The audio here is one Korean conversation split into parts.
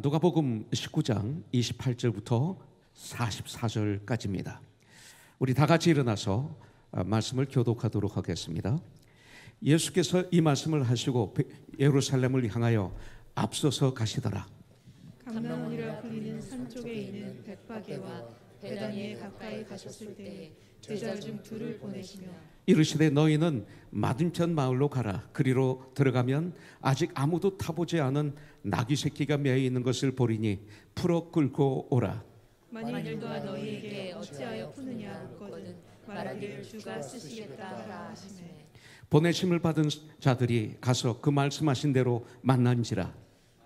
누가복음 19장 28절부터 44절까지입니다. 우리 다 같이 일어나서 말씀을 교독하도록 하겠습니다. 예수께서 이 말씀을 하시고 예루살렘을 향하여 앞서서 가시더라. 감람원이라 불리는 산 쪽에 있는 벳파게와 베다니에 가까이 가셨을 때에 제자 중 둘을 보내시며 이르시되 너희는 맞은편 마을로 가라. 그리로 들어가면 아직 아무도 타보지 않은 나귀 새끼가 매어 있는 것을 보리니 풀어 끌고 오라. 만일 너와 너희에게 어찌하여 푸느냐 묻거든 말하길 주가 쓰시겠다 하라 하시매 보내심을 받은 자들이 가서 그 말씀하신 대로 만난지라.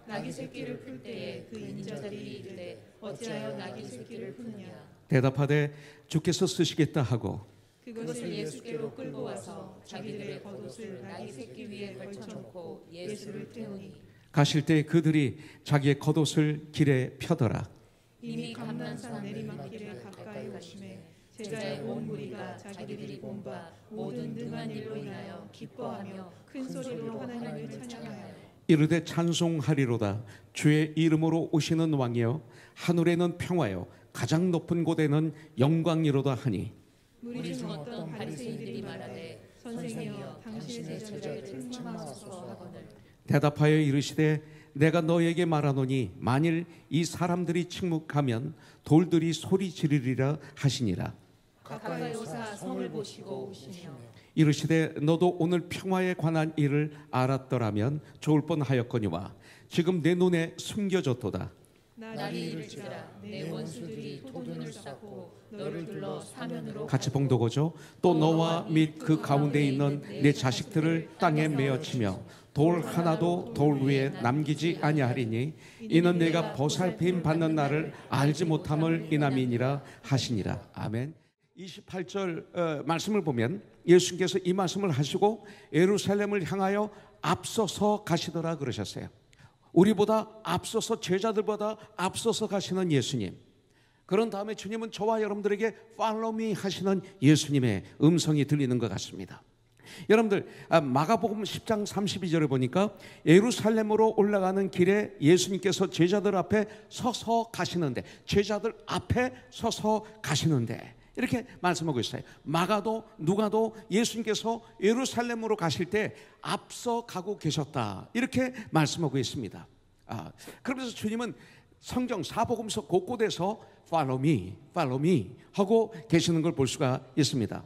나귀 새끼를 풀 때에 그 인자들이 이르되 어찌하여 나귀 새끼를 푸느냐 대답하되 주께서 쓰시겠다 하고 그것을 예수께로 끌고 와서 자기들의 겉옷을 나귀 새끼 위에 걸쳐놓고 예수를 태우니 가실 때 그들이 자기의 겉옷을 길에 펴더라. 이미 감난산 내리막길에 가까이 오심에 제자의 온 무리가 자기들이 본 바 모든 능한 일로 인하여 기뻐하며 큰 소리로 하나님을 찬양하여 이르되 찬송하리로다. 주의 이름으로 오시는 왕이여 하늘에는 평화여 가장 높은 곳에는 영광이로다 하니 무리 중 어떤 바리새인들이 말하되 선생이여 당신의 제자를 책망하소서 하거늘 대답하여 이르시되 내가 너에게 말하노니 만일 이 사람들이 침묵하면 돌들이 소리 지르리라 하시니라. 가까이 오사 성을 보시고 오시며 이르시되 너도 오늘 평화에 관한 일을 알았더라면 좋을 뻔하였거니와 지금 내 눈에 숨겨졌도다. 날이 이를지라 내 원수들이 토둔을 쌓고 너를 둘러 사면으로 같이 봉독하죠. 또 너와 및 그 가운데 있는 내 자식들을 땅에 메어치며 돌 하나도 돌 위에 남기지 아니하리니 이는 내가 보살핌 받는 날을 알지 못함을 인함이니라 하시니라. 아멘. 28절 말씀을 보면 예수님께서 이 말씀을 하시고 예루살렘을 향하여 앞서서 가시더라 그러셨어요. 우리보다 앞서서 제자들보다 앞서서 가시는 예수님. 그런 다음에 주님은 저와 여러분들에게 Follow me 하시는 예수님의 음성이 들리는 것 같습니다. 여러분들 마가복음 10장 32절에 보니까 예루살렘으로 올라가는 길에 예수님께서 제자들 앞에 서서 가시는데 제자들 앞에 서서 가시는데 이렇게 말씀하고 있어요. 마가도 누가도 예수님께서 예루살렘으로 가실 때 앞서 가고 계셨다 이렇게 말씀하고 있습니다. 그러면서 주님은 성경 사복음서 곳곳에서 Follow me, follow me 하고 계시는 걸 볼 수가 있습니다.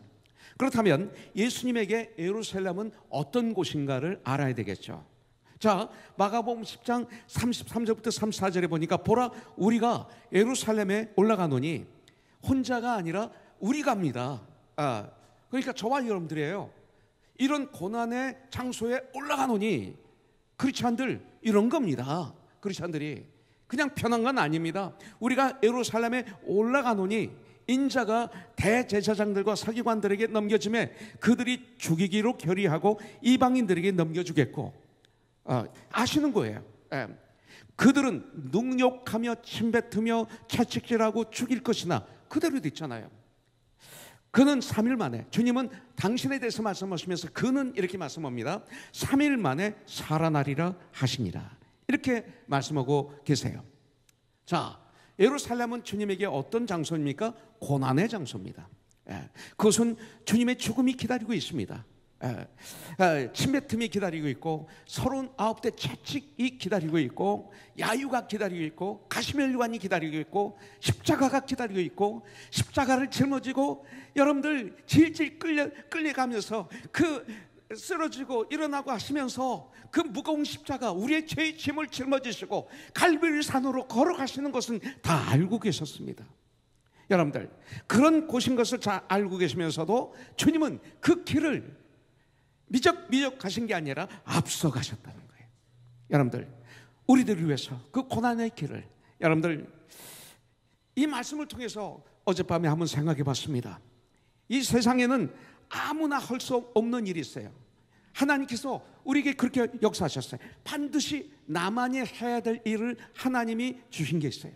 그렇다면 예수님에게 예루살렘은 어떤 곳인가를 알아야 되겠죠. 자, 마가복음 10장 33절부터 34절에 보니까 보라 우리가 예루살렘에 올라가노니 혼자가 아니라 우리 갑니다. 그러니까 저와 여러분들이에요. 이런 고난의 장소에 올라가노니 크리스찬들 이런 겁니다. 크리스찬들이 그냥 편한 건 아닙니다. 우리가 예루살렘에 올라가노니 인자가 대제사장들과 서기관들에게 넘겨짐에 그들이 죽이기로 결의하고 이방인들에게 넘겨주겠고 아시는 거예요. 그들은 능욕하며 침뱉으며 채찍질하고 죽일 것이나 그대로 됐잖아요. 그는 3일 만에 주님은 당신에 대해서 말씀하시면서 그는 이렇게 말씀합니다. 3일 만에 살아나리라 하시니라 이렇게 말씀하고 계세요. 자, 예루살렘은 주님에게 어떤 장소입니까? 고난의 장소입니다. 그것은 주님의 죽음이 기다리고 있습니다. 침뱉 틈이 기다리고 있고 39대 채찍이 기다리고 있고 야유가 기다리고 있고 가시멜류관이 기다리고 있고 십자가가 기다리고 있고 십자가를 짊어지고 여러분들 질질 끌려가면서 그 쓰러지고 일어나고 하시면서 그 무거운 십자가 우리의 죄의 짐을 짊어지시고 갈보리 산으로 걸어가시는 것은 다 알고 계셨습니다. 여러분들 그런 곳인 것을 잘 알고 계시면서도 주님은 그 길을 미적 가신 게 아니라 앞서 가셨다는 거예요. 여러분들 우리들을 위해서 그 고난의 길을 여러분들 이 말씀을 통해서 어젯밤에 한번 생각해 봤습니다. 이 세상에는 아무나 할 수 없는 일이 있어요. 하나님께서 우리에게 그렇게 역사하셨어요. 반드시 나만이 해야 될 일을 하나님이 주신 게 있어요.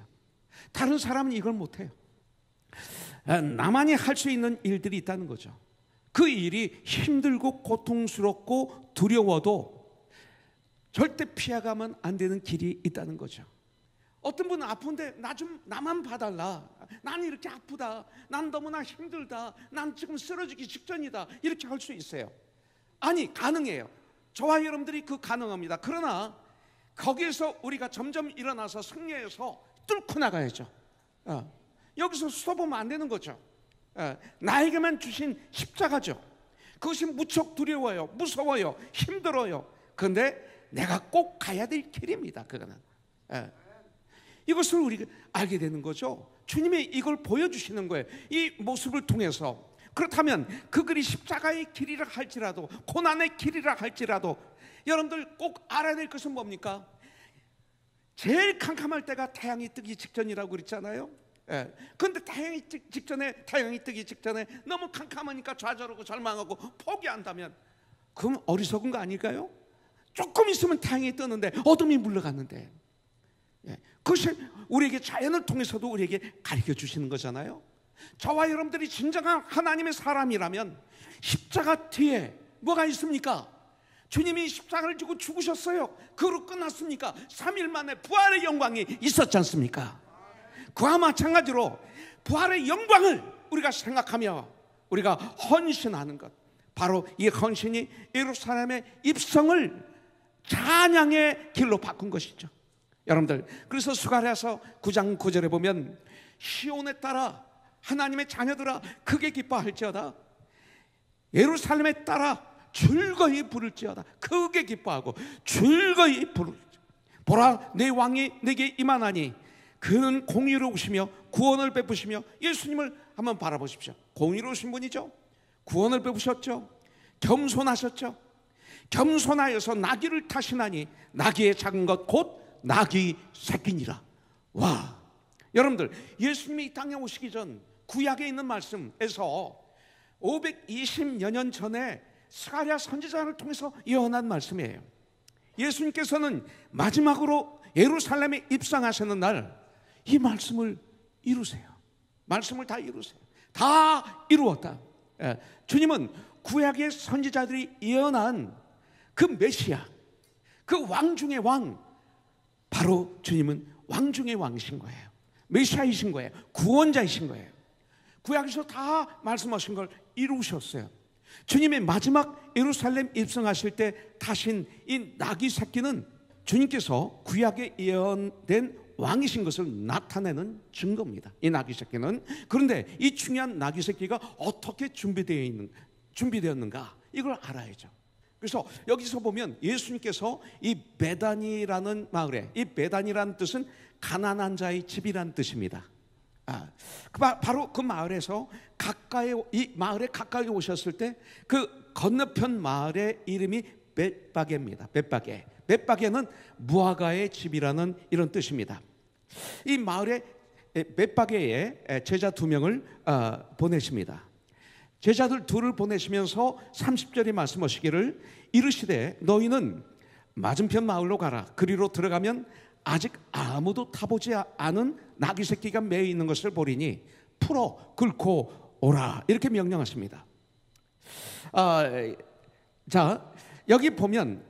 다른 사람은 이걸 못해요. 나만이 할 수 있는 일들이 있다는 거죠. 그 일이 힘들고 고통스럽고 두려워도 절대 피해가면 안 되는 길이 있다는 거죠. 어떤 분은 아픈데 나만 봐달라. 난 이렇게 아프다. 난 너무나 힘들다. 난 지금 쓰러지기 직전이다. 이렇게 할 수 있어요. 아니 가능해요. 저와 여러분들이 그 가능합니다. 그러나 거기에서 우리가 점점 일어나서 승리해서 뚫고 나가야죠. 여기서 스톱하면 안 되는 거죠. 나에게만 주신 십자가죠. 그것이 무척 두려워요. 무서워요. 힘들어요. 그런데 내가 꼭 가야 될 길입니다. 그거는 이것을 우리가 알게 되는 거죠. 주님이 이걸 보여주시는 거예요. 이 모습을 통해서. 그렇다면 그 길이 십자가의 길이라 할지라도 고난의 길이라 할지라도 여러분들 꼭 알아야 될 것은 뭡니까? 제일 캄캄할 때가 태양이 뜨기 직전이라고 그랬잖아요. 그런데 태양이 뜨기 직전에 너무 캄캄하니까 좌절하고 절망하고 포기한다면 그럼 어리석은 거 아닐까요? 조금 있으면 태양이 뜨는데 어둠이 물러갔는데 그것이 우리에게 자연을 통해서도 우리에게 가르쳐 주시는 거잖아요. 저와 여러분들이 진정한 하나님의 사람이라면 십자가 뒤에 뭐가 있습니까? 주님이 십자가를 지고 죽으셨어요. 그로 끝났습니까? 3일 만에 부활의 영광이 있었지 않습니까? 그와 마찬가지로 부활의 영광을 우리가 생각하며 우리가 헌신하는 것, 바로 이 헌신이 예루살렘의 입성을 찬양의 길로 바꾼 것이죠. 여러분들 그래서 스가랴서 9장 9절에 보면 시온에 따라 하나님의 자녀들아 크게 기뻐할지어다, 예루살렘에 따라 즐거이 부를지어다. 크게 기뻐하고 즐거이 부를지어다. 보라 내 왕이 내게 임하나니 그는 공의로우시며 구원을 베푸시며. 예수님을 한번 바라보십시오. 공의로우신 분이죠. 구원을 베푸셨죠. 겸손하셨죠. 겸손하여서 나귀를 타시나니 나귀의 작은 것 곧 나귀 새끼니라. 와, 여러분들 예수님이 이 땅에 오시기 전 구약에 있는 말씀에서 520여 년 전에 스가랴 선지자를 통해서 예언한 말씀이에요. 예수님께서는 마지막으로 예루살렘에 입성하시는 날 이 말씀을 이루세요. 말씀을 다 이루세요. 다 이루었다. 주님은 구약의 선지자들이 예언한 그 메시아, 그 왕 중의 왕, 바로 주님은 왕 중의 왕이신 거예요. 메시아이신 거예요. 구원자이신 거예요. 구약에서 다 말씀하신 걸 이루셨어요. 주님의 마지막 예루살렘 입성하실 때 타신 이 나귀 새끼는 주님께서 구약에 예언된 왕이신 것을 나타내는 증거입니다. 이 나귀 새끼는. 그런데 이 중요한 나귀 새끼가 어떻게 준비되었는가 이걸 알아야죠. 그래서 여기서 보면 예수님께서 이 베다니라는 마을에, 이 베다니라는 뜻은 가난한 자의 집이라는 뜻입니다. 바로 그 마을에서 이 마을에 가까이 오셨을 때 그 건너편 마을의 이름이 벳바게입니다. 벳바게는 무화과의 집이라는 이런 뜻입니다. 이 마을에 벳바게에 제자 2명을 보내십니다. 제자들 둘을 보내시면서 30절에 말씀하시기를 이르시되 너희는 맞은편 마을로 가라. 그리로 들어가면 아직 아무도 타보지 않은 나귀 새끼가 매여 있는 것을 보리니 풀어 긁고 오라. 이렇게 명령하십니다. 자, 여기 보면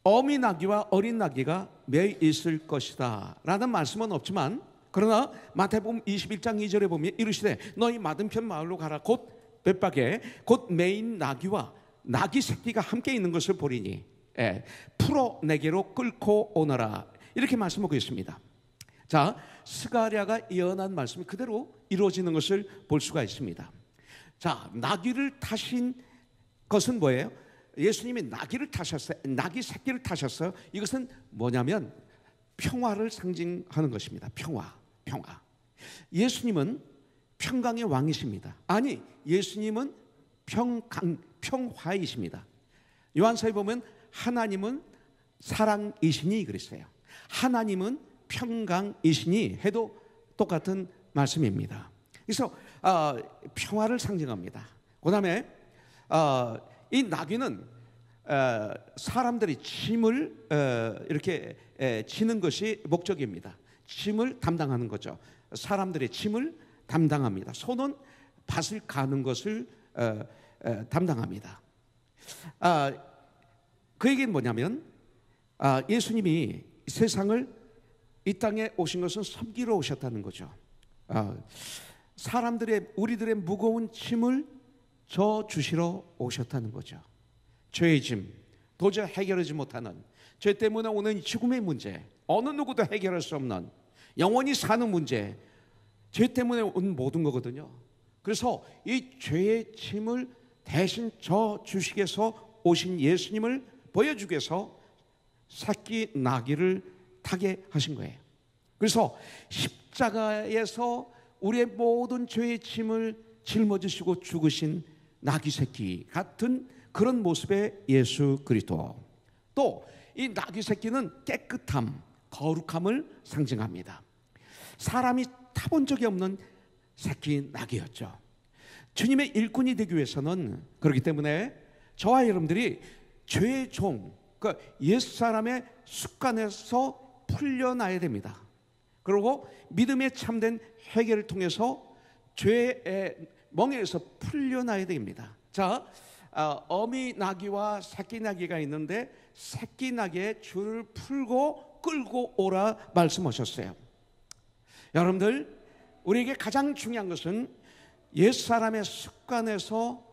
어미 나귀와 어린 나귀가 매여 있을 것이다 라는 말씀은 없지만, 그러나 마태복음 21장 2절에 보면 이르시되 너희 맞은편 마을로 가라. 곧 벳박에 곧 메인 나귀와 나귀 새끼가 함께 있는 것을 보리니 풀어 내게로 끌고 오너라, 이렇게 말씀하고 있습니다. 자, 스가랴가 예언한 말씀이 그대로 이루어지는 것을 볼 수가 있습니다. 자, 나귀를 타신 것은 뭐예요? 예수님이 나귀를 타셨어요. 나귀 새끼를 타셨어요. 이것은 뭐냐면 평화를 상징하는 것입니다. 평화. 예수님은 평강의 왕이십니다. 아니, 예수님은 평화이십니다. 요한서에 보면 하나님은 사랑이시니 그랬어요. 하나님은 평강이시니 해도 똑같은 말씀입니다. 그래서 평화를 상징합니다. 그 다음에 이 나귀는 사람들이 짐을 이렇게 지는 것이 목적입니다. 짐을 담당하는 거죠. 사람들의 짐을 담당합니다. 소는 밭을 가는 것을 담당합니다. 그 얘기는 뭐냐면 예수님이 세상을 이 땅에 오신 것은 섬기러 오셨다는 거죠. 우리들의 무거운 짐을 져 주시러 오셨다는 거죠. 죄의 짐, 도저히 해결하지 못하는 죄 때문에 오는 죽음의 문제, 어느 누구도 해결할 수 없는 영원히 사는 문제, 죄 때문에 온 모든 거거든요. 그래서 이 죄의 짐을 대신 져 주시기 위해서 오신 예수님을 보여주기 위해서 새끼 나귀를 타게 하신 거예요. 그래서 십자가에서 우리의 모든 죄의 짐을 짊어지시고 죽으신 나귀 새끼 같은 그런 모습의 예수 그리스도. 또 이 나귀 새끼는 깨끗함, 거룩함을 상징합니다. 사람이 타본 적이 없는 새끼 나귀였죠. 주님의 일꾼이 되기 위해서는, 그렇기 때문에 저와 여러분들이 죄의 종, 그러니까 옛사람의 습관에서 풀려나야 됩니다. 그리고 믿음에 참된 회개를 통해서 죄의 멍에에서 풀려나야 됩니다. 자, 어미 나귀와 새끼 나귀가 있는데 새끼 나귀의 줄을 풀고 끌고 오라 말씀하셨어요. 여러분들, 우리에게 가장 중요한 것은 옛사람의 습관에서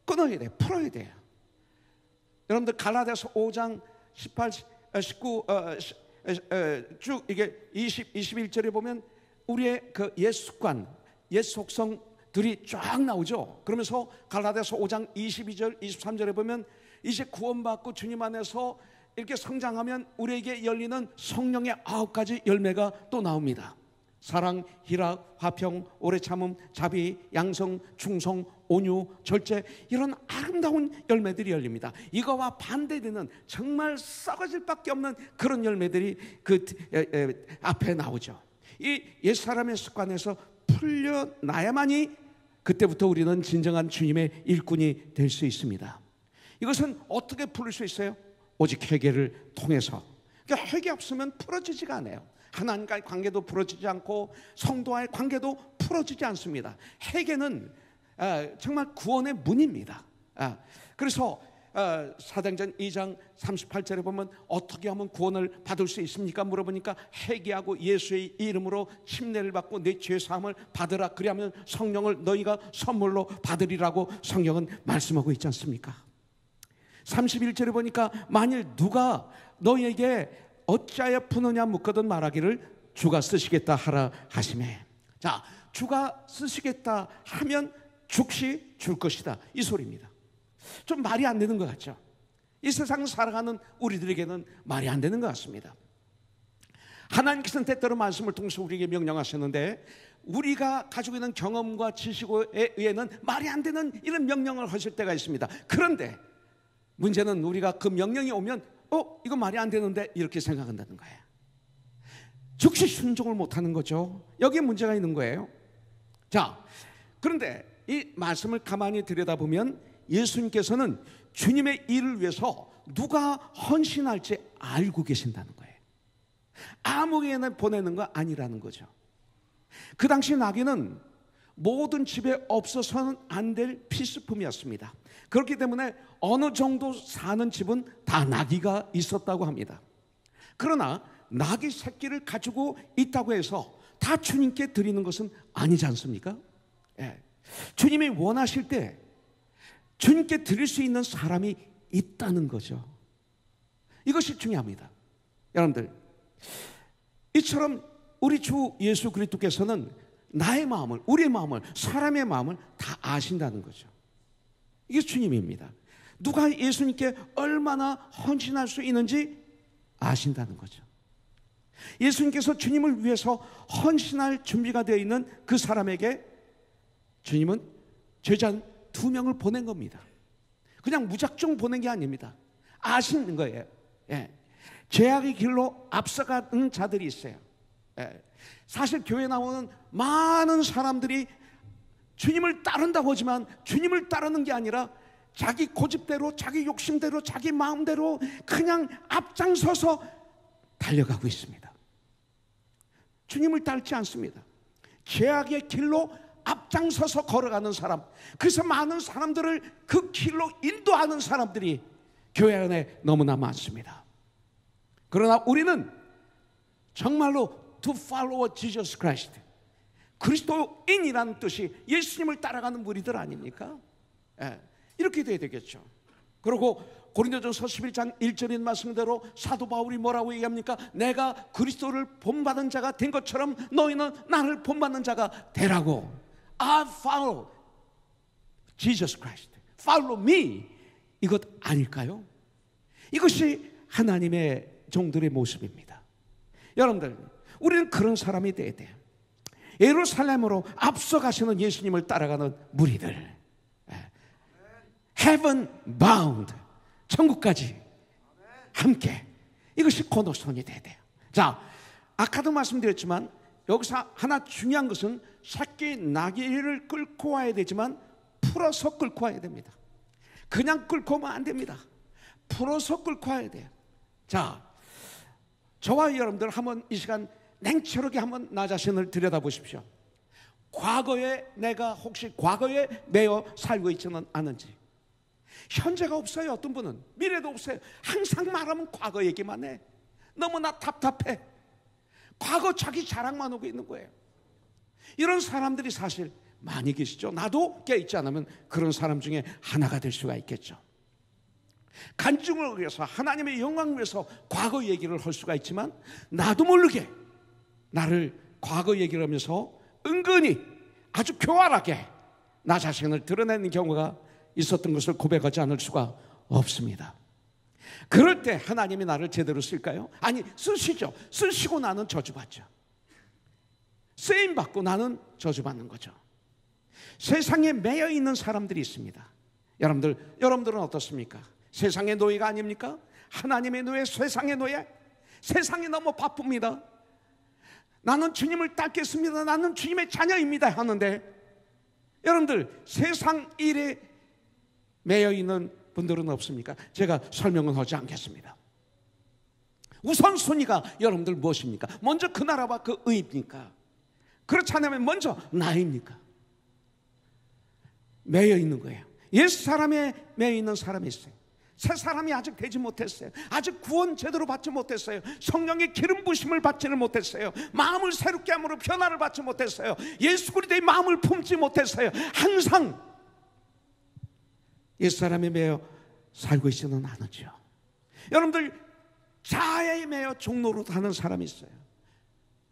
끊어야 돼요. 풀어야 돼요. 여러분들 갈라디아서 5장 18, 19 쭉 이게 21절에 보면 우리의 그 옛 습관, 옛 속성들이 쫙 나오죠. 그러면서 갈라디아서 5장 22절, 23절에 보면 이제 구원받고 주님 안에서 이렇게 성장하면 우리에게 열리는 성령의 9가지 열매가 또 나옵니다. 사랑, 희락, 화평, 오래 참음, 자비, 양성, 충성, 온유, 절제, 이런 아름다운 열매들이 열립니다. 이거와 반대되는 정말 썩어질 밖에 없는 그런 열매들이 그 앞에 나오죠. 이 옛사람의 습관에서 풀려나야만이 그때부터 우리는 진정한 주님의 일꾼이 될 수 있습니다. 이것은 어떻게 풀릴 수 있어요? 오직 회개를 통해서. 그러니까 회개 없으면 풀어지지가 않아요. 하나님과의 관계도 풀어지지 않고 성도와의 관계도 풀어지지 않습니다. 회개는 정말 구원의 문입니다. 그래서 사도행전 2장 38절에 보면 어떻게 하면 구원을 받을 수 있습니까? 물어보니까 회개하고 예수의 이름으로 침례를 받고 내 죄 사함을 받으라. 그리하면 성령을 너희가 선물로 받으리라고 성경은 말씀하고 있지 않습니까? 31절에 보니까 만일 누가 너희에게 어찌하여 푸느냐 묻거든 말하기를 주가 쓰시겠다 하라 하시매. 자, 주가 쓰시겠다 하면 즉시 줄 것이다, 이 소리입니다. 좀 말이 안 되는 것 같죠? 이 세상 살아가는 우리들에게는 말이 안 되는 것 같습니다. 하나님께서는 때때로 말씀을 통해서 우리에게 명령하셨는데 우리가 가지고 있는 경험과 지식에 의해는 말이 안 되는 이런 명령을 하실 때가 있습니다. 그런데 문제는 우리가 그 명령이 오면 이거 말이 안 되는데 이렇게 생각한다는 거예요. 즉시 순종을 못하는 거죠. 여기에 문제가 있는 거예요. 자, 그런데 이 말씀을 가만히 들여다보면 예수님께서는 주님의 일을 위해서 누가 헌신할지 알고 계신다는 거예요. 아무에게나 보내는 거 아니라는 거죠. 그 당시 나귀는 모든 집에 없어서는 안 될 필수품이었습니다. 그렇기 때문에 어느 정도 사는 집은 다 나귀가 있었다고 합니다. 그러나 나귀 새끼를 가지고 있다고 해서 다 주님께 드리는 것은 아니지 않습니까? 예. 주님이 원하실 때 주님께 드릴 수 있는 사람이 있다는 거죠. 이것이 중요합니다. 여러분들, 이처럼 우리 주 예수 그리스도께서는 나의 마음을, 우리의 마음을, 사람의 마음을 다 아신다는 거죠. 이게 주님입니다. 누가 예수님께 얼마나 헌신할 수 있는지 아신다는 거죠. 예수님께서 주님을 위해서 헌신할 준비가 되어 있는 그 사람에게 주님은 제자 2명을 보낸 겁니다. 그냥 무작정 보낸 게 아닙니다. 아시는 거예요. 예. 죄악의 길로 앞서가는 자들이 있어요. 예. 사실 교회에 나오는 많은 사람들이 주님을 따른다고 하지만 주님을 따르는 게 아니라 자기 고집대로, 자기 욕심대로, 자기 마음대로 그냥 앞장서서 달려가고 있습니다. 주님을 따르지 않습니다. 죄악의 길로 앞장서서 걸어가는 사람, 그래서 많은 사람들을 그 길로 인도하는 사람들이 교회 안에 너무나 많습니다. 그러나 우리는 정말로 to follow Jesus Christ, 그리스도인이라는 뜻이 예수님을 따라가는 무리들 아닙니까? 예, 이렇게 돼야 되겠죠. 그리고 고린도전서 11장 1절인 말씀대로 사도 바울이 뭐라고 얘기합니까? 내가 그리스도를 본받은 자가 된 것처럼 너희는 나를 본받는 자가 되라고. I follow Jesus Christ, follow me. 이것 아닐까요? 이것이 하나님의 종들의 모습입니다. 여러분들, 우리는 그런 사람이 돼야 돼요. 예루살렘으로 앞서가시는 예수님을 따라가는 무리들, heaven bound, 천국까지 함께, 이것이 코너스톤이 돼야 돼요. 자, 아까도 말씀드렸지만 여기서 하나 중요한 것은 새끼 나귀를 끌고 와야 되지만 풀어서 끌고 와야 됩니다. 그냥 끌고 오면 안 됩니다. 풀어서 끌고 와야 돼요. 자, 저와 여러분들 한번 이 시간 냉철하게 한번 나 자신을 들여다보십시오. 과거에 내가 혹시 과거에 매여 살고 있지는 않은지. 현재가 없어요. 어떤 분은 미래도 없어요. 항상 말하면 과거 얘기만 해. 너무나 답답해. 과거 자기 자랑만 하고 있는 거예요. 이런 사람들이 사실 많이 계시죠. 나도 깨있지 않으면 그런 사람 중에 하나가 될 수가 있겠죠. 간증을 위해서, 하나님의 영광을 위해서 과거 얘기를 할 수가 있지만 나도 모르게 나를 과거 얘기를 하면서 은근히 아주 교활하게 나 자신을 드러내는 경우가 있었던 것을 고백하지 않을 수가 없습니다. 그럴 때 하나님이 나를 제대로 쓸까요? 아니, 쓰시죠. 쓰시고 나는 저주받죠. 쓰임받고 나는 저주받는 거죠. 세상에 매여 있는 사람들이 있습니다. 여러분들은 어떻습니까? 세상의 노예가 아닙니까? 하나님의 노예, 세상의 노예. 세상이 너무 바쁩니다. 나는 주님을 따르겠습니다. 나는 주님의 자녀입니다 하는데, 여러분들 세상 일에 매여 있는 분들은 없습니까? 제가 설명은 하지 않겠습니다. 우선순위가 여러분들 무엇입니까? 먼저 그 나라와 그 의입니까? 그렇지 않으면 먼저 나입니까? 매여 있는 거예요. 옛 사람에 매여 있는 사람이 있어요. 새 사람이 아직 되지 못했어요. 아직 구원 제대로 받지 못했어요. 성령의 기름 부심을 받지는 못했어요. 마음을 새롭게 함으로 변화를 받지 못했어요. 예수 그리스도의 마음을 품지 못했어요. 항상 옛사람에 매여 살고 있지는 않았죠. 여러분들, 자아에 매여 종로로 가는 사람이 있어요.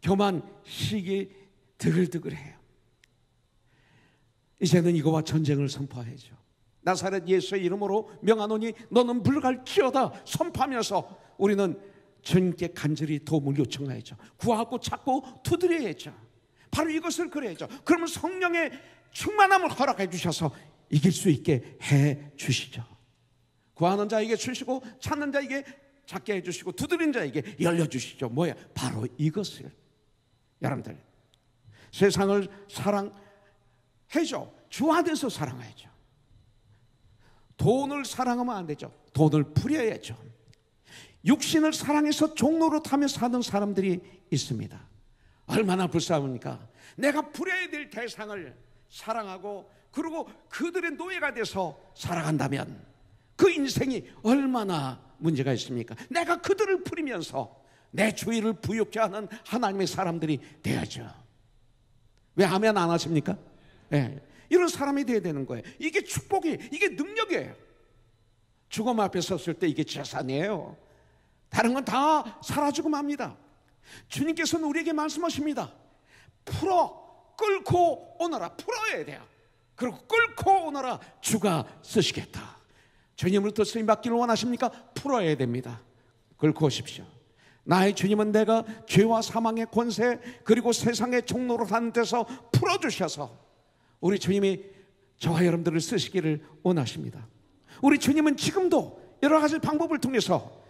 교만, 시기, 드글드글해요. 이제는 이거와 전쟁을 선포해야죠. 나사렛 예수의 이름으로 명하노니 너는 물갈지어다 선포하면서 우리는 주님께 간절히 도움을 요청해야죠. 구하고 찾고 두드려야죠. 바로 이것을 그래야죠. 그러면 성령의 충만함을 허락해 주셔서 이길 수 있게 해 주시죠. 구하는 자에게 주시고 찾는 자에게 찾게 해 주시고 두드리는 자에게 열려 주시죠. 뭐야? 바로 이것을. 여러분들, 세상을 사랑해줘. 주 안에서 사랑해야죠. 돈을 사랑하면 안 되죠. 돈을 부려야죠. 육신을 사랑해서 종로로 타며 사는 사람들이 있습니다. 얼마나 불쌍합니까? 내가 부려야 될 대상을 사랑하고 그리고 그들의 노예가 돼서 살아간다면 그 인생이 얼마나 문제가 있습니까? 내가 그들을 부리면서 내 주의를 부욕케 하는 하나님의 사람들이 되어야죠. 왜 아멘 안 하십니까? 네. 이런 사람이 되어야 되는 거예요. 이게 축복이, 이게 능력이에요. 죽음 앞에 섰을 때 이게 재산이에요. 다른 건 다 사라지고 맙니다. 주님께서는 우리에게 말씀하십니다. 풀어, 끌고 오너라. 풀어야 돼요. 그리고 끌고 오너라. 주가 쓰시겠다. 주님으로부터 쓰임받기를 원하십니까? 풀어야 됩니다. 끌고 오십시오. 나의 주님은 내가 죄와 사망의 권세 그리고 세상의 종로로 하는 데서 풀어주셔서 우리 주님이 저와 여러분들을 쓰시기를 원하십니다. 우리 주님은 지금도 여러 가지 방법을 통해서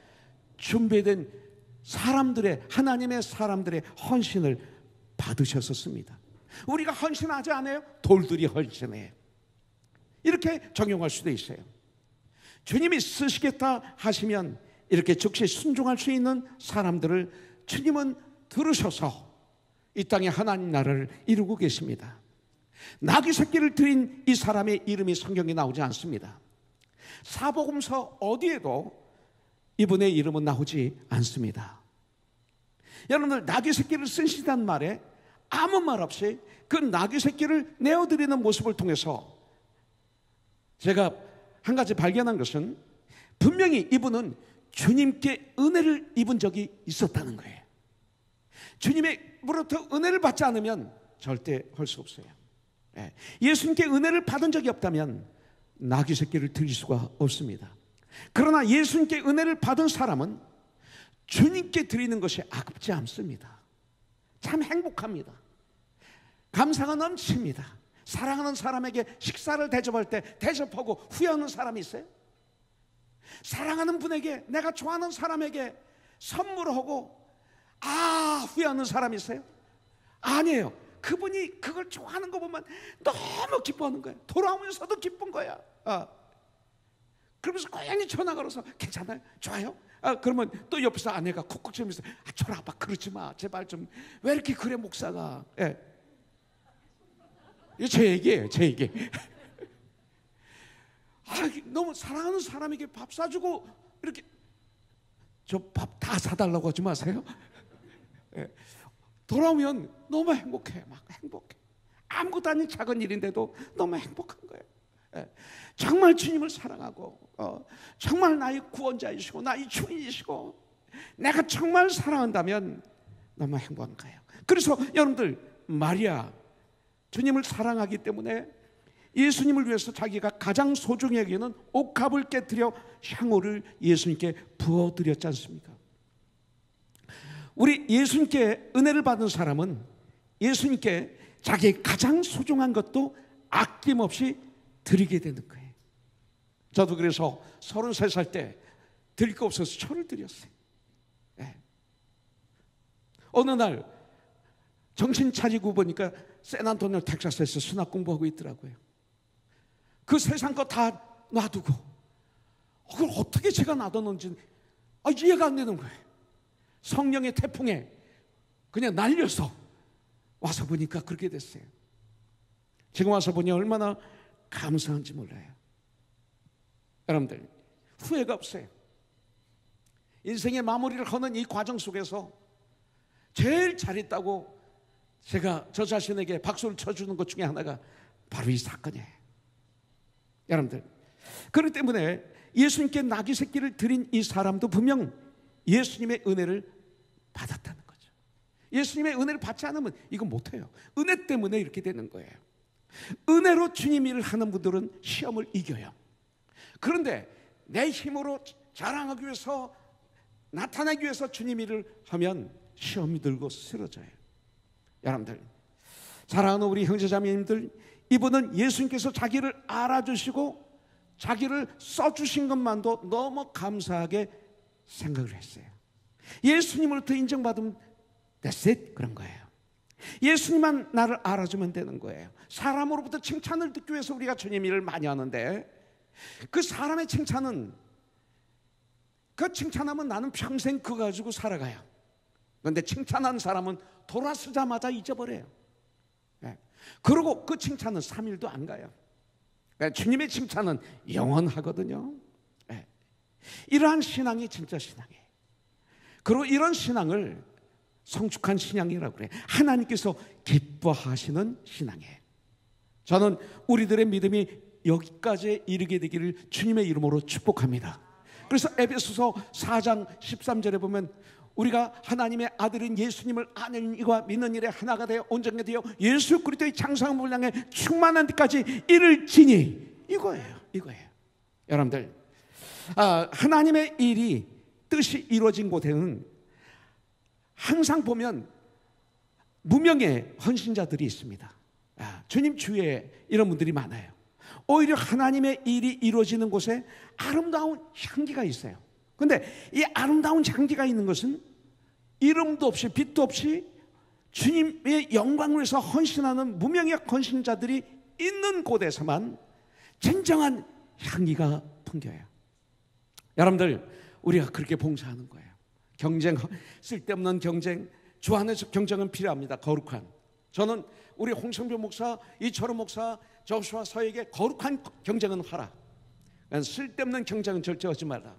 준비된 사람들의, 하나님의 사람들의 헌신을 받으셨었습니다. 우리가 헌신하지 않아요? 돌들이 헌신해요. 이렇게 적용할 수도 있어요. 주님이 쓰시겠다 하시면 이렇게 즉시 순종할 수 있는 사람들을 주님은 들으셔서 이 땅에 하나님 나라를 이루고 계십니다. 나귀 새끼를 드린 이 사람의 이름이 성경에 나오지 않습니다. 사복음서 어디에도 이분의 이름은 나오지 않습니다. 여러분들, 나귀 새끼를 쓰시단 말에 아무 말 없이 그 나귀 새끼를 내어드리는 모습을 통해서 제가 한 가지 발견한 것은 분명히 이분은 주님께 은혜를 입은 적이 있었다는 거예요. 주님으로부터 은혜를 받지 않으면 절대 할 수 없어요. 예수님께 은혜를 받은 적이 없다면 나귀 새끼를 드릴 수가 없습니다. 그러나 예수님께 은혜를 받은 사람은 주님께 드리는 것이 아깝지 않습니다. 참 행복합니다. 감사가 넘칩니다. 사랑하는 사람에게 식사를 대접할 때 대접하고 후회하는 사람이 있어요? 사랑하는 분에게, 내가 좋아하는 사람에게 선물하고 후회하는 사람이 있어요? 아니에요. 그분이 그걸 좋아하는 거 보면 너무 기뻐하는 거예요. 돌아오면서도 기쁜 거야. 그러면서 고양이 전화 걸어서 괜찮아요? 좋아요? 그러면 또 옆에서 아내가 콕콕 치면서 저라 아빠 그러지 마 제발 좀. 왜 이렇게 그래 목사가. 이거 제 얘기예요, 제 얘기. 너무 사랑하는 사람에게 밥 사주고 이렇게, 저 밥 다 사달라고 하지 마세요. 돌아오면 너무 행복해. 막 행복해. 아무것도 아닌 작은 일인데도 너무 행복한 거예요. 정말 주님을 사랑하고 정말 나의 구원자이시고 나의 주인이시고 내가 정말 사랑한다면 너무 행복한 거예요. 그래서 여러분들, 마리아 주님을 사랑하기 때문에 예수님을 위해서 자기가 가장 소중히 여기는 옥합을 깨뜨려 향후를 예수님께 부어드렸지 않습니까? 우리 예수님께 은혜를 받은 사람은 예수님께 자기의 가장 소중한 것도 아낌없이 드리게 되는 거예요. 저도 그래서 33살 때 드릴 거 없어서 초를 드렸어요. 어느 날 정신 차리고 보니까 샌안토니오 텍사스에서 신학 공부하고 있더라고요. 그 세상 거 다 놔두고 그걸 어떻게 제가 놔뒀는지 이해가 안 되는 거예요. 성령의 태풍에 그냥 날려서 와서 보니까 그렇게 됐어요. 지금 와서 보니 얼마나 감사한지 몰라요. 여러분들, 후회가 없어요. 인생의 마무리를 하는 이 과정 속에서 제일 잘했다고 제가 저 자신에게 박수를 쳐주는 것 중에 하나가 바로 이 사건이에요. 여러분들, 그렇기 때문에 예수님께 나귀 새끼를 드린 이 사람도 분명 예수님의 은혜를 받았다는 거죠. 예수님의 은혜를 받지 않으면 이건 못해요. 은혜 때문에 이렇게 되는 거예요. 은혜로 주님 일을 하는 분들은 시험을 이겨요. 그런데 내 힘으로 자랑하기 위해서, 나타내기 위해서 주님 일을 하면 시험이 들고 쓰러져요. 여러분들, 사랑하는 우리 형제자매님들, 이분은 예수님께서 자기를 알아주시고 자기를 써주신 것만도 너무 감사하게 생각을 했어요. 예수님으로부터 인정받으면 that's it, 그런 거예요. 예수님만 나를 알아주면 되는 거예요. 사람으로부터 칭찬을 듣기 위해서 우리가 주님 일을 많이 하는데 그 사람의 칭찬은, 그 칭찬하면 나는 평생 그거 가지고 살아가요. 그런데 칭찬하는 사람은 돌아서자마자 잊어버려요. 그리고 그 칭찬은 3일도 안 가요. 주님의 칭찬은 영원하거든요. 이러한 신앙이 진짜 신앙이에요. 그리고 이런 신앙을 성숙한 신앙이라고 그래요. 하나님께서 기뻐하시는 신앙이에요. 저는 우리들의 믿음이 여기까지 이르게 되기를 주님의 이름으로 축복합니다. 그래서 에베소서 4장 13절에 보면 우리가 하나님의 아들인 예수님을 아는 이와 믿는 일에 하나가 되어 온전하게 되어 예수 그리스도의 장성한 분량에 충만한 데까지 이를지니, 이거예요. 여러분들, 하나님의 일이 뜻이 이루어진 곳에는 항상 보면 무명의 헌신자들이 있습니다. 주님 주위에 이런 분들이 많아요. 오히려 하나님의 일이 이루어지는 곳에 아름다운 향기가 있어요. 그런데 이 아름다운 향기가 있는 것은 이름도 없이 빛도 없이 주님의 영광을 위해서 헌신하는 무명의 헌신자들이 있는 곳에서만 진정한 향기가 풍겨요. 여러분들, 우리가 그렇게 봉사하는 거예요. 경쟁, 쓸데없는 경쟁, 주 안에서 경쟁은 필요합니다. 거룩한. 저는 우리 홍성표 목사, 이철호 목사, 저수와 서에게 거룩한 경쟁은 하라. 쓸데없는 경쟁은 절대 하지 말라.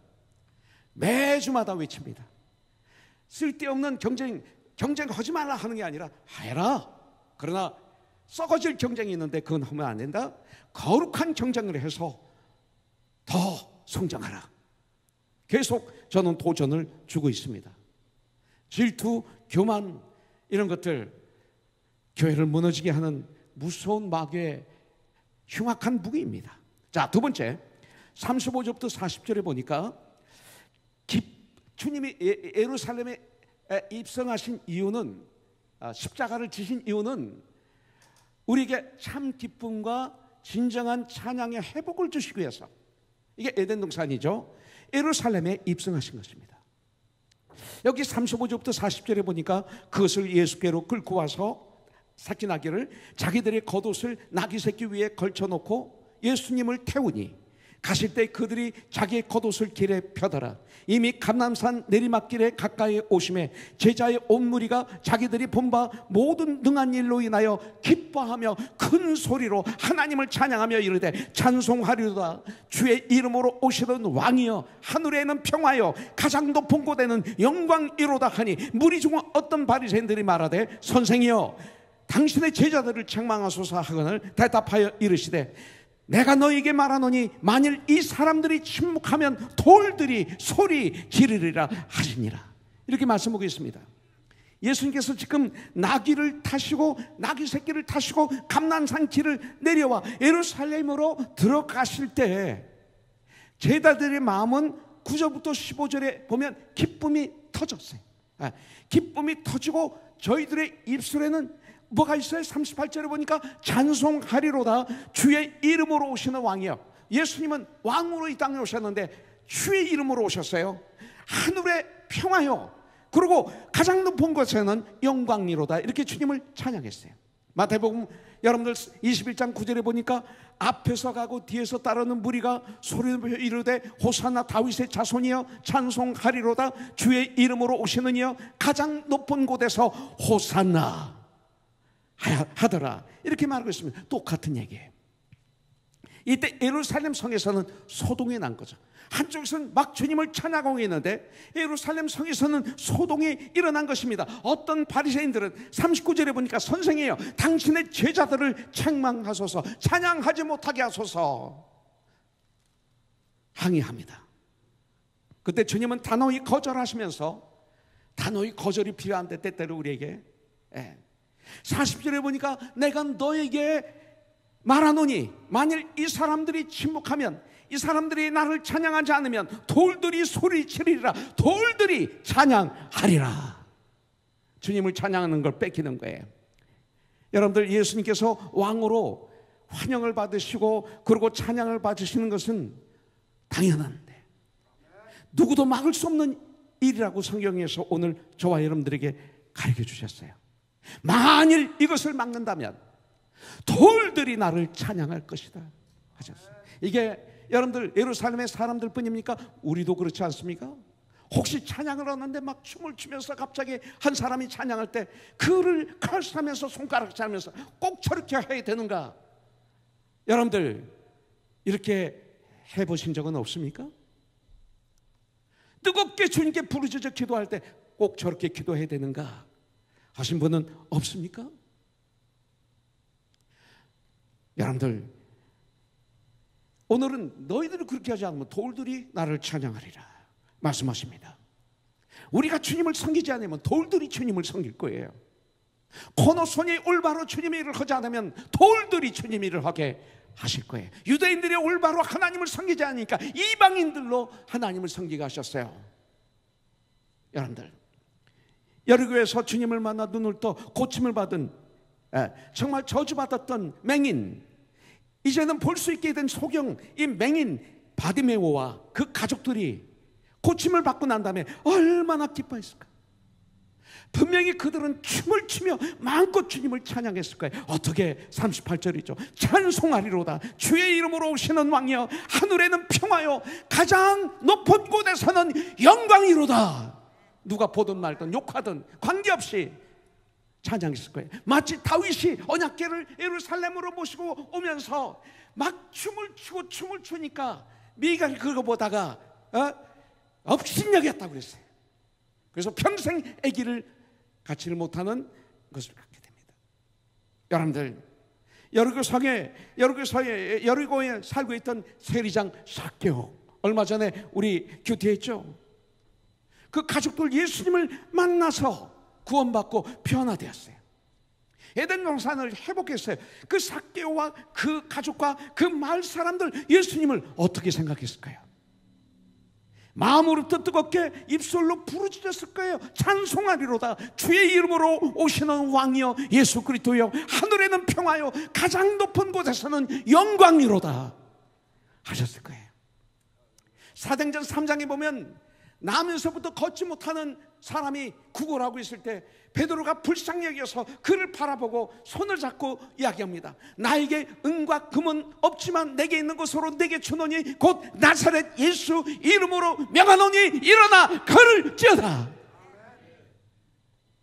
매주마다 외칩니다. 쓸데없는 경쟁하지 말라 하는 게 아니라 해라. 그러나 썩어질 경쟁이 있는데 그건 하면 안 된다. 거룩한 경쟁을 해서 더 성장하라. 계속 저는 도전을 주고 있습니다. 질투, 교만, 이런 것들 교회를 무너지게 하는 무서운 마귀의 흉악한 무기입니다. 자, 두 번째, 35절부터 40절에 보니까 주님이 예루살렘에 입성하신 이유는, 십자가를 지신 이유는 우리에게 참 기쁨과 진정한 찬양의 회복을 주시기 위해서, 이게 에덴 동산이죠. 예루살렘에 입성하신 것입니다. 여기 35절부터 40절에 보니까 그것을 예수께로 끌고 와서 새끼 나귀를 자기들의 겉옷을 나귀 새끼 위에 걸쳐놓고 예수님을 태우니 가실 때 그들이 자기의 겉옷을 길에 펴더라. 이미 감람산 내리막길에 가까이 오심에 제자의 온 무리가 자기들이 본 바 모든 능한 일로 인하여 기뻐하며 큰 소리로 하나님을 찬양하며 이르되 찬송하리로다. 주의 이름으로 오시던 왕이여, 하늘에는 평화여, 가장 높은 곳에는 영광이로다 하니 무리 중 어떤 바리새인들이 말하되 선생이여, 당신의 제자들을 책망하소서 하거늘 대답하여 이르시되 내가 너에게 말하노니 만일 이 사람들이 침묵하면 돌들이 소리 지르리라 하시니라. 이렇게 말씀하고 있습니다. 예수님께서 지금 나귀를 타시고 나귀 새끼를 타시고 감람산 길을 내려와 예루살렘으로 들어가실 때 제자들의 마음은 9절부터 15절에 보면 기쁨이 터졌어요. 기쁨이 터지고 저희들의 입술에는 뭐가 있어요? 38절에 보니까 찬송하리로다. 주의 이름으로 오시는 왕이요. 예수님은 왕으로 이 땅에 오셨는데 주의 이름으로 오셨어요. 하늘의 평화요, 그리고 가장 높은 곳에는 영광이로다. 이렇게 주님을 찬양했어요. 마태복음 여러분들 21장 9절에 보니까 앞에서 가고 뒤에서 따르는 무리가 소리로 이르되 호산나 다윗의 자손이여 찬송하리로다. 주의 이름으로 오시는 이여 가장 높은 곳에서 호산나 하더라. 이렇게 말하고 있습니다. 똑같은 얘기예요. 이때 예루살렘 성에서는 소동이 난 거죠. 한쪽에서는 막 주님을 찬양하고 있는데 예루살렘 성에서는 소동이 일어난 것입니다. 어떤 바리새인들은 39절에 보니까 선생이에요, 당신의 제자들을 책망하소서, 찬양하지 못하게 하소서 항의합니다. 그때 주님은 단호히 거절하시면서, 단호히 거절이 필요한데 때때로 우리에게 40절에 보니까 내가 너에게 말하노니 만일 이 사람들이 침묵하면, 이 사람들이 나를 찬양하지 않으면 돌들이 소리치리라. 돌들이 찬양하리라. 주님을 찬양하는 걸 뺏기는 거예요. 여러분들, 예수님께서 왕으로 환영을 받으시고 그리고 찬양을 받으시는 것은 당연한데 누구도 막을 수 없는 일이라고 성경에서 오늘 저와 여러분들에게 가르쳐 주셨어요. 만일 이것을 막는다면 돌들이 나를 찬양할 것이다 하셨어요. 이게 여러분들 예루살렘의 사람들 뿐입니까? 우리도 그렇지 않습니까? 혹시 찬양을 하는데 막 춤을 추면서 갑자기 한 사람이 찬양할 때 그를 칼싸면서 손가락 차면서 꼭 저렇게 해야 되는가? 여러분들 이렇게 해보신 적은 없습니까? 뜨겁게 주님께 부르짖어 기도할 때 꼭 저렇게 기도해야 되는가 하신 분은 없습니까? 여러분들, 오늘은 너희들이 그렇게 하지 않으면 돌들이 나를 찬양하리라 말씀하십니다. 우리가 주님을 섬기지 않으면 돌들이 주님을 섬길 거예요. 코너손이 올바로 주님의 일을 하지 않으면 돌들이 주님의 일을 하게 하실 거예요. 유대인들이 올바로 하나님을 섬기지 않으니까 이방인들로 하나님을 섬기게 하셨어요. 여러분들, 여리고에서 주님을 만나 눈을 떠 고침을 받은, 정말 저주받았던 맹인, 이제는 볼 수 있게 된 소경, 이 맹인 바디메오와 그 가족들이 고침을 받고 난 다음에 얼마나 기뻐했을까. 분명히 그들은 춤을 추며 마음껏 주님을 찬양했을 거예요. 어떻게? 38절이죠. 찬송하리로다 주의 이름으로 오시는 왕이여, 하늘에는 평화요, 가장 높은 곳에서는 영광이로다. 누가 보든 말든 욕하든 관계없이 찬양했을 거예요. 마치 다윗이 언약궤를 예루살렘으로 모시고 오면서 막 춤을 추니까 미갈이 그거 보다가 업신여겼다고 그랬어요. 그래서 평생 아기를 갖지를 못하는 것을 갖게 됩니다. 여러분들, 여리고에 살고 있던 세리장 삭개오, 얼마 전에 우리 교태했죠. 그 가족들 예수님을 만나서 구원받고 변화되었어요. 에덴 동산을 회복했어요. 그 삭개오와 그 가족과 그 마을 사람들 예수님을 어떻게 생각했을까요? 마음으로부터 뜨겁게 입술로 부르짖었을 거예요. 찬송하리로다 주의 이름으로 오시는 왕이여 예수 그리스도여, 하늘에는 평화요, 가장 높은 곳에서는 영광이로다 하셨을 거예요. 사도행전 3장에 보면 나면서부터 걷지 못하는 사람이 구걸하고 있을 때 베드로가 불쌍히 여겨서 그를 바라보고 손을 잡고 이야기합니다. 나에게 은과 금은 없지만 내게 있는 것으로 내게 주노니 곧 나사렛 예수 이름으로 명하노니 일어나 걸을지어다.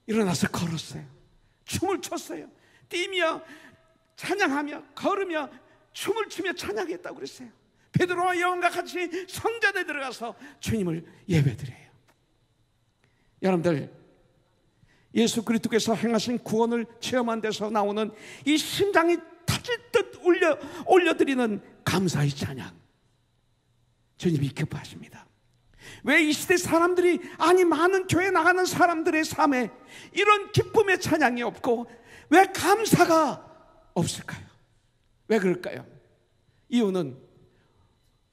일어나서 걸었어요. 춤을 췄어요. 뛰며 찬양하며 걸으며 춤을 추며 찬양했다고 그랬어요. 베드로와 요한과 같이 성전에 들어가서 주님을 예배드려요. 여러분들, 예수 그리스도께서 행하신 구원을 체험한 데서 나오는 이 심장이 터질듯 올려드리는 감사의 찬양, 주님이 기뻐하십니다. 왜 이 시대 사람들이, 아니 많은 교회 나가는 사람들의 삶에 이런 기쁨의 찬양이 없고 왜 감사가 없을까요? 왜 그럴까요? 이유는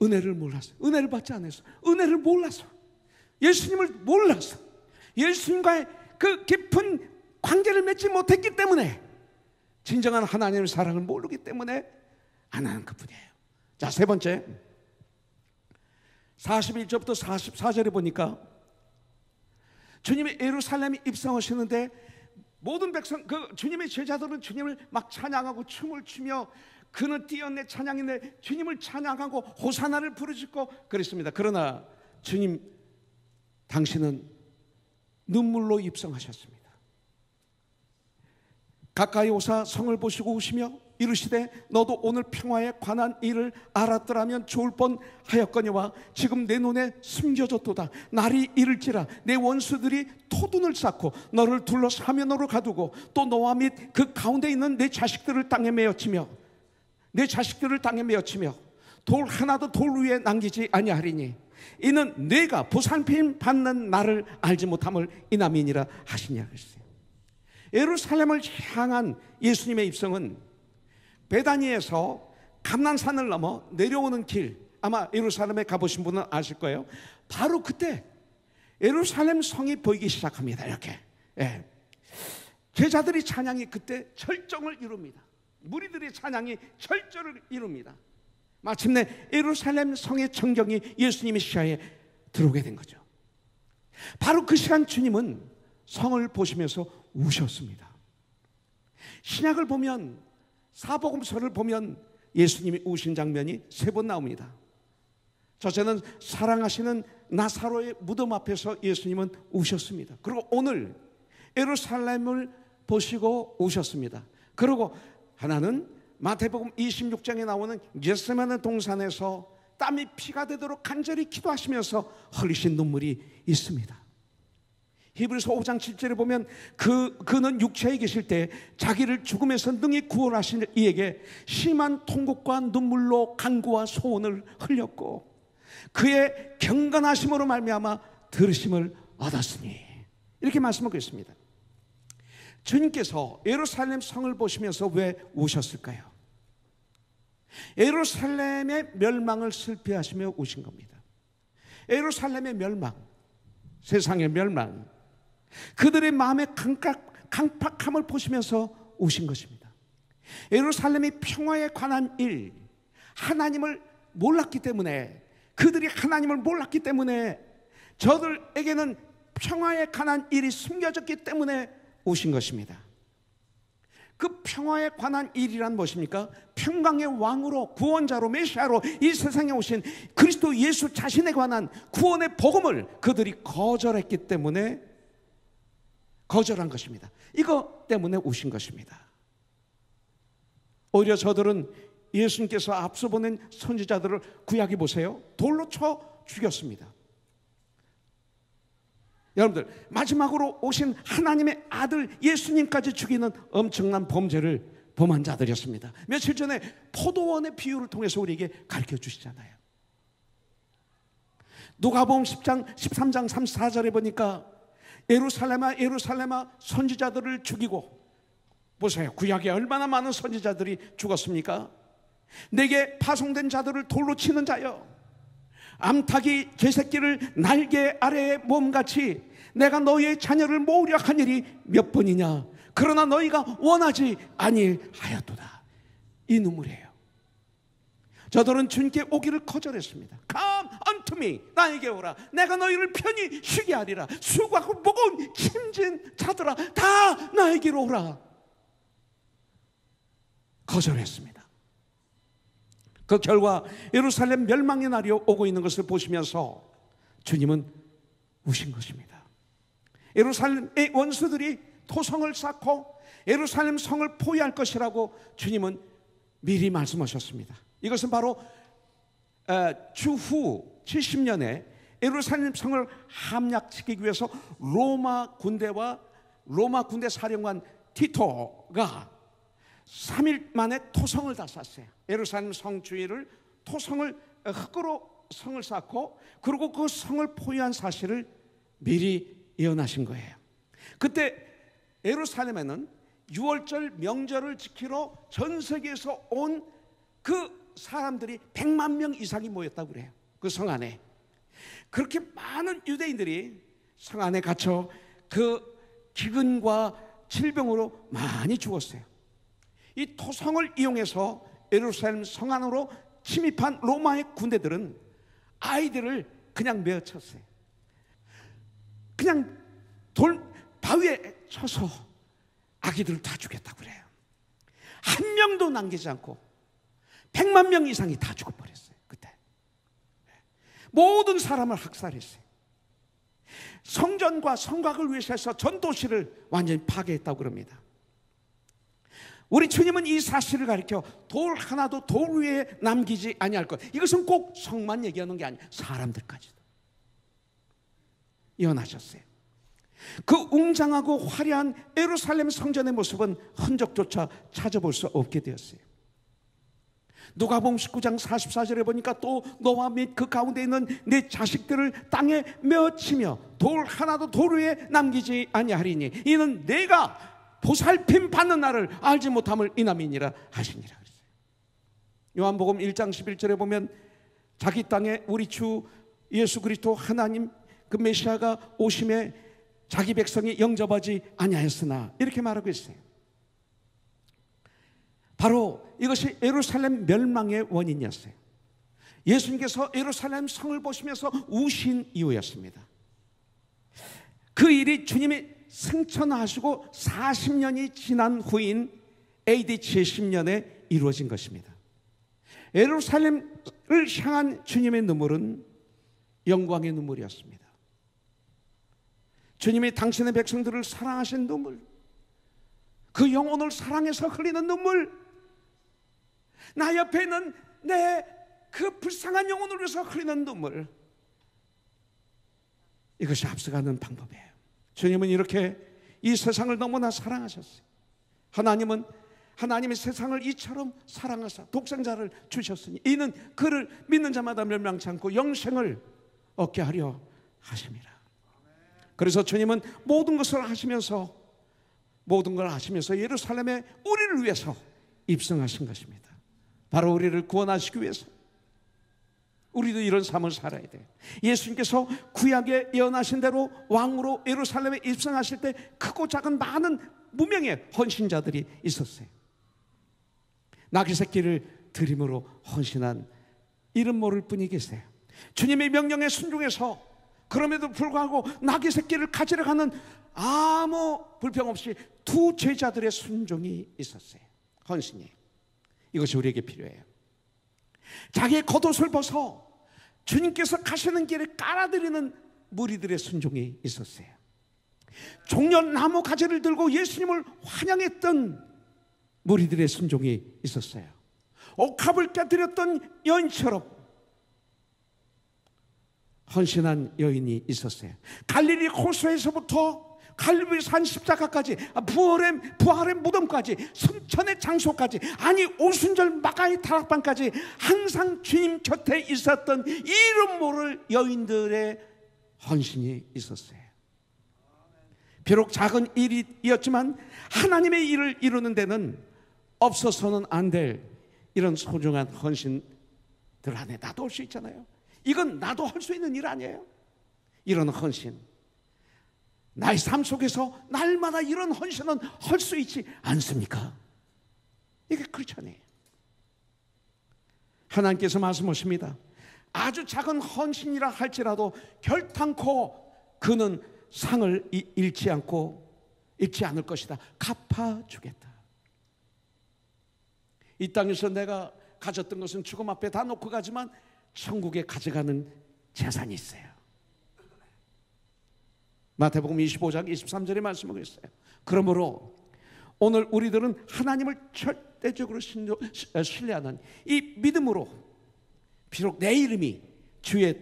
은혜를 몰라서, 은혜를 받지 않아서, 은혜를 몰라서, 예수님을 몰라서, 예수님과의 그 깊은 관계를 맺지 못했기 때문에, 진정한 하나님의 사랑을 모르기 때문에 안 하는 것뿐이에요. 자, 세 번째, 41절부터 44절에 보니까 주님이 예루살렘에 입성하시는데 모든 백성, 그 주님의 제자들은 주님을 막 찬양하고 춤을 추며 그는 뛰어내 찬양인데 주님을 찬양하고 호사나를 부르짖고 그랬습니다. 그러나 주님 당신은 눈물로 입성하셨습니다. 가까이 오사 성을 보시고 우시며 이르시되 너도 오늘 평화에 관한 일을 알았더라면 좋을 뻔하였거니와 지금 내 눈에 숨겨졌도다. 날이 이를지라 내 원수들이 토둔을 쌓고 너를 둘러 사면으로 가두고 또 너와 및 그 가운데 있는 내 자식들을 땅에 메어치며 돌 하나도 돌 위에 남기지 아니하리니 이는 내가 보살핌 받는 나를 알지 못함을 이남이니라 하시냐 그랬어요. 예루살렘을 향한 예수님의 입성은 베다니에서 감난산을 넘어 내려오는 길, 아마 예루살렘에 가보신 분은 아실 거예요. 바로 그때 예루살렘 성이 보이기 시작합니다. 이렇게 제자들이 찬양이 그때 절정을 이룹니다. 무리들의 찬양이 절정을 이룹니다. 마침내 예루살렘 성의 전경이 예수님의 시야에 들어오게 된 거죠. 바로 그 시간 주님은 성을 보시면서 우셨습니다. 신약을 보면, 사복음서를 보면 예수님이 우신 장면이 3번 나옵니다. 첫째는 사랑하시는 나사로의 무덤 앞에서 예수님은 우셨습니다. 그리고 오늘 예루살렘을 보시고 우셨습니다. 그리고 하나는 마태복음 26장에 나오는 겟세마네 동산에서 땀이 피가 되도록 간절히 기도하시면서 흘리신 눈물이 있습니다. 히브리서 5장 7절에 보면 그는 육체에 계실 때 자기를 죽음에서 능히 구원하신 이에게 심한 통곡과 눈물로 간구와 소원을 흘렸고 그의 경건하심으로 말미암아 들으심을 얻었으니, 이렇게 말씀하고 있습니다. 주님께서 예루살렘 성을 보시면서 왜 우셨을까요? 예루살렘의 멸망을 슬피하시며 우신 겁니다. 예루살렘의 멸망, 세상의 멸망, 그들의 마음의 강팍함을 보시면서 우신 것입니다. 예루살렘이 평화에 관한 일, 하나님을 몰랐기 때문에, 그들이 하나님을 몰랐기 때문에 저들에게는 평화에 관한 일이 숨겨졌기 때문에 우신 것입니다. 그 평화에 관한 일이란 무엇입니까? 평강의 왕으로, 구원자로, 메시아로 이 세상에 오신 그리스도 예수 자신에 관한 구원의 복음을 그들이 거절했기 때문에 거절한 것입니다. 이것 때문에 우신 것입니다. 오히려 저들은 예수님께서 앞서 보낸 선지자들을, 구약에 보세요, 돌로 쳐 죽였습니다. 여러분들, 마지막으로 오신 하나님의 아들 예수님까지 죽이는 엄청난 범죄를 범한 자들이었습니다. 며칠 전에 포도원의 비유를 통해서 우리에게 가르쳐 주시잖아요. 누가복음 13장 34절에 보니까 예루살렘아 예루살렘아 선지자들을 죽이고, 보세요, 구약에 얼마나 많은 선지자들이 죽었습니까? 내게 파송된 자들을 돌로 치는 자여, 암탉이 개새끼를 날개 아래에 몸같이 내가 너희의 자녀를 모으려 한 일이 몇 번이냐, 그러나 너희가 원하지 아니하였도다. 이 눈물이에요. 저들은 주님께 오기를 거절했습니다. Come unto me, 나에게 오라, 내가 너희를 편히 쉬게 하리라. 수고하고 무거운 힘진 자들아, 다 나에게로 오라. 거절했습니다. 그 결과 예루살렘 멸망의 날이 오고 있는 것을 보시면서 주님은 우신 것입니다. 예루살렘의 원수들이 토성을 쌓고 예루살렘 성을 포위할 것이라고 주님은 미리 말씀하셨습니다. 이것은 바로 주후 70년에 예루살렘 성을 함락시키기 위해서 로마 군대와 로마 군대 사령관 티토가 3일 만에 토성을 다 쌌어요. 예루살렘 성 주위를 토성을, 흙으로 성을 쌓고, 그리고 그 성을 포위한 사실을 미리 예언하신 거예요. 그때 예루살렘에는 유월절 명절을 지키러 전 세계에서 온 그 사람들이 100만 명 이상이 모였다고 그래요. 그 성 안에. 그렇게 많은 유대인들이 성 안에 갇혀 그 기근과 질병으로 많이 죽었어요. 이 토성을 이용해서 예루살렘 성 안으로 침입한 로마의 군대들은 아이들을 그냥 메어쳤어요. 그냥 바위에 쳐서 아기들을 다 죽였다고 그래요. 한 명도 남기지 않고 100만 명 이상이 다 죽어버렸어요. 그때 모든 사람을 학살했어요. 성전과 성곽을 위해서 해서 전도시를 완전히 파괴했다고 그럽니다. 우리 주님은 이 사실을 가리켜 돌 하나도 돌 위에 남기지 아니할 것, 이것은 꼭 성만 얘기하는 게 아니에요. 사람들까지도 예언하셨어요. 그 웅장하고 화려한 예루살렘 성전의 모습은 흔적조차 찾아볼 수 없게 되었어요. 누가복음 19장 44절에 보니까 또 너와 및 그 가운데 있는 내 자식들을 땅에 메어치며 돌 하나도 돌 위에 남기지 아니하리니 이는 내가 보살핌 받는 날을 알지 못함을 인함이니라 하시니라. 요한복음 1장 11절에 보면 자기 땅에 우리 주 예수 그리스도 하나님 그 메시아가 오심에 자기 백성이 영접하지 아니하였으나, 이렇게 말하고 있어요. 바로 이것이 예루살렘 멸망의 원인이었어요. 예수님께서 예루살렘 성을 보시면서 우신 이유였습니다. 그 일이 주님이 승천하시고 40년이 지난 후인 AD 70년에 이루어진 것입니다. 예루살렘을 향한 주님의 눈물은 영광의 눈물이었습니다. 주님이 당신의 백성들을 사랑하신 눈물, 그 영혼을 사랑해서 흘리는 눈물, 나 옆에 있는 내 그 불쌍한 영혼을 위해서 흘리는 눈물, 이것이 앞서가는 방법이에요. 주님은 이렇게 이 세상을 너무나 사랑하셨어요. 하나님의 세상을 이처럼 사랑하사 독생자를 주셨으니 이는 그를 믿는 자마다 멸망치 않고 영생을 얻게 하려 하심이라. 그래서 주님은 모든 걸 하시면서 예루살렘에 우리를 위해서 입성하신 것입니다. 바로 우리를 구원하시기 위해서. 우리도 이런 삶을 살아야 돼요. 예수님께서 구약에 예언하신 대로 왕으로 예루살렘에 입성하실 때 크고 작은 많은 무명의 헌신자들이 있었어요. 나귀 새끼를 드림으로 헌신한 이름 모를 분이 계세요. 주님의 명령에 순종해서 그럼에도 불구하고 나귀 새끼를 가지러 가는 아무 불평 없이 두 제자들의 순종이 있었어요. 헌신이. 이것이 우리에게 필요해요. 자기의 겉옷을 벗어 주님께서 가시는 길에 깔아드리는 무리들의 순종이 있었어요. 종려나무 가지를 들고 예수님을 환영했던 무리들의 순종이 있었어요. 옥합을 깨뜨렸던 여인처럼 헌신한 여인이 있었어요. 갈릴리 호수에서부터 갈릴리산 십자가까지, 부활의 무덤까지, 성천의 장소까지, 아니 오순절 마가의 다락방까지 항상 주님 곁에 있었던 이름 모를 여인들의 헌신이 있었어요. 비록 작은 일이었지만 하나님의 일을 이루는 데는 없어서는 안 될 이런 소중한 헌신들 안에 나도 할 수 있잖아요. 이건 나도 할 수 있는 일 아니에요? 이런 헌신, 나의 삶 속에서 날마다 이런 헌신은 할 수 있지 않습니까? 이게 크리스천이에요. 하나님께서 말씀하십니다. 아주 작은 헌신이라 할지라도 결탄코 그는 상을 잃지 않을 것이다. 갚아주겠다. 이 땅에서 내가 가졌던 것은 죽음 앞에 다 놓고 가지만 천국에 가져가는 재산이 있어요. 마태복음 25장 23절의 말씀하고 있어요. 그러므로 오늘 우리들은 하나님을 절대적으로 신뢰하는 이 믿음으로 비록 내 이름이 주에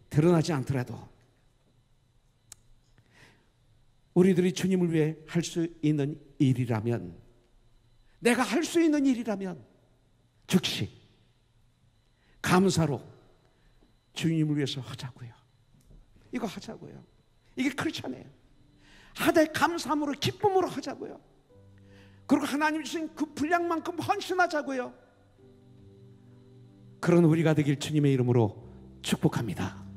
드러나지 않더라도 우리들이 주님을 위해 할 수 있는 일이라면, 내가 할 수 있는 일이라면 즉시 감사로 주님을 위해서 하자고요. 이거 하자고요. 이게 크리스천이에요. 하되 감사함으로 기쁨으로 하자고요. 그리고 하나님 주신 그 분량만큼 헌신하자고요. 그런 우리가 되길 주님의 이름으로 축복합니다.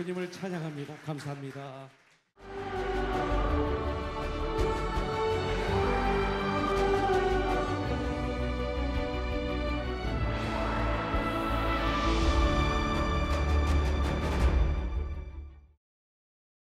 주님을 찬양합니다. 감사합니다.